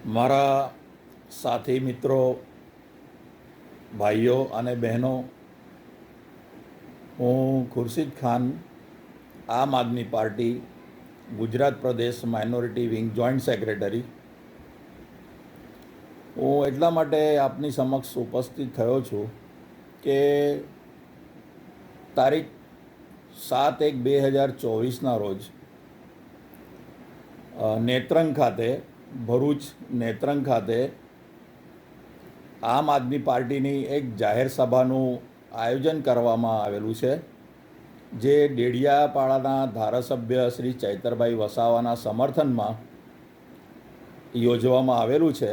મારા સાથી મિત્રો, ભાઈઓ અને બહેનો, હું ખુરશીદ ખાન, આમ આદમી પાર્ટી ગુજરાત પ્રદેશ માઇનોરિટી વિંગ જોઈન્ટ સેક્રેટરી. હું એટલા માટે આપની સમક્ષ ઉપસ્થિત થયો છું કે તારીખ 7/1/2024ના રોજ નેત્રંગ ખાતે, ભરૂચ નેત્રંગ ખાતે આમ આદમી પાર્ટીની એક જાહેર સભાનું આયોજન કરવામાં આવેલું છે, જે ડેડિયાપાડાના ધારાસભ્ય શ્રી ચૈતરભાઈ વસાવાના સમર્થનમાં યોજવામાં આવેલું છે.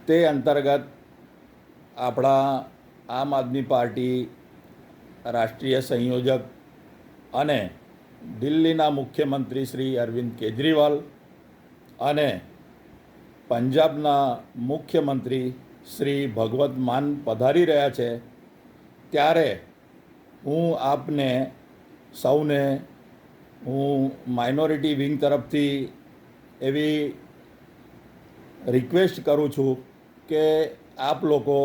તે અંતર્ગત આપણા આમ આદમી પાર્ટી રાષ્ટ્રીય સંયોજક અને દિલ્હીના મુખ્યમંત્રી શ્રી અરવિંદ કેજરીવાલ અને પંજાબના મુખ્યમંત્રી શ્રી ભગવત માન પધારી રહ્યા છે. ત્યારે હું આપને સૌને માઇનોરિટી વિંગ તરફથી એવી રિક્વેસ્ટ કરું છું કે આપ લોકો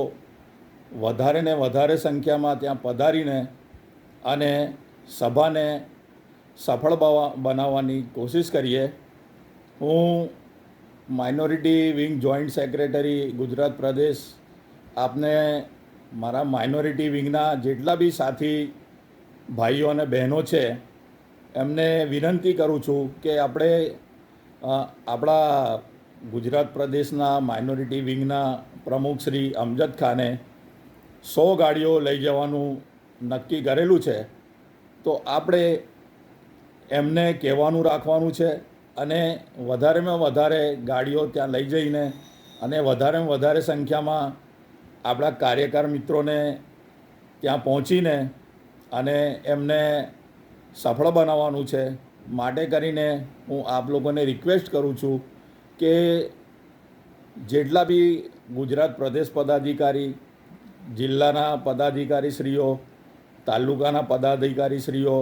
વધારે ને વધારે સંખ્યામાં ત્યાં પધારીને અને સભાને સફળ બનાવવાની કોશિશ કરીએ. હું minority wing joint secretary Gujarat પ્રદેશ આપને મારા માઇનોરિટી વિંગના જેટલા બી સાથી ભાઈઓ અને બહેનો છે એમને વિનંતી કરું છું કે આપણે આપણા ગુજરાત પ્રદેશના માઇનોરિટી વિંગના પ્રમુખ શ્રી અમજદ ખાને 100 ગાડીઓ લઈ જવાનું નક્કી કરેલું છે. તો આપણે એમને કહેવાનું રાખવાનું છે અને વધારેમાં વધારે ગાડીઓ ત્યાં લઈ જઈને અને વધારેમાં વધારે સંખ્યામાં આપણા કાર્યકર મિત્રોને ત્યાં પહોંચીને અને એમને સફળ બનાવવાનું છે. માટે કરીને હું આપ લોકોને રિક્વેસ્ટ કરું છું કે જેટલા બી ગુજરાત પ્રદેશ પદાધિકારી, જિલ્લાના પદાધિકારીશ્રીઓ, તાલુકાના પદાધિકારીશ્રીઓ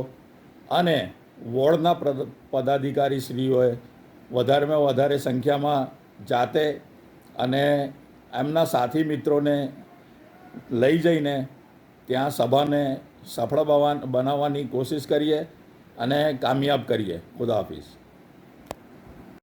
અને વોર્ડના પદાધિકારીશ્રીઓએ વધારેમાં વધારે સંખ્યામાં જાતે અને એમના સાથી મિત્રોને લઈ જઈને ત્યાં સભાને સફળ બનાવવાની કોશિશ કરીએ અને કામયાબ કરીએ. ખુદા હાફિઝ.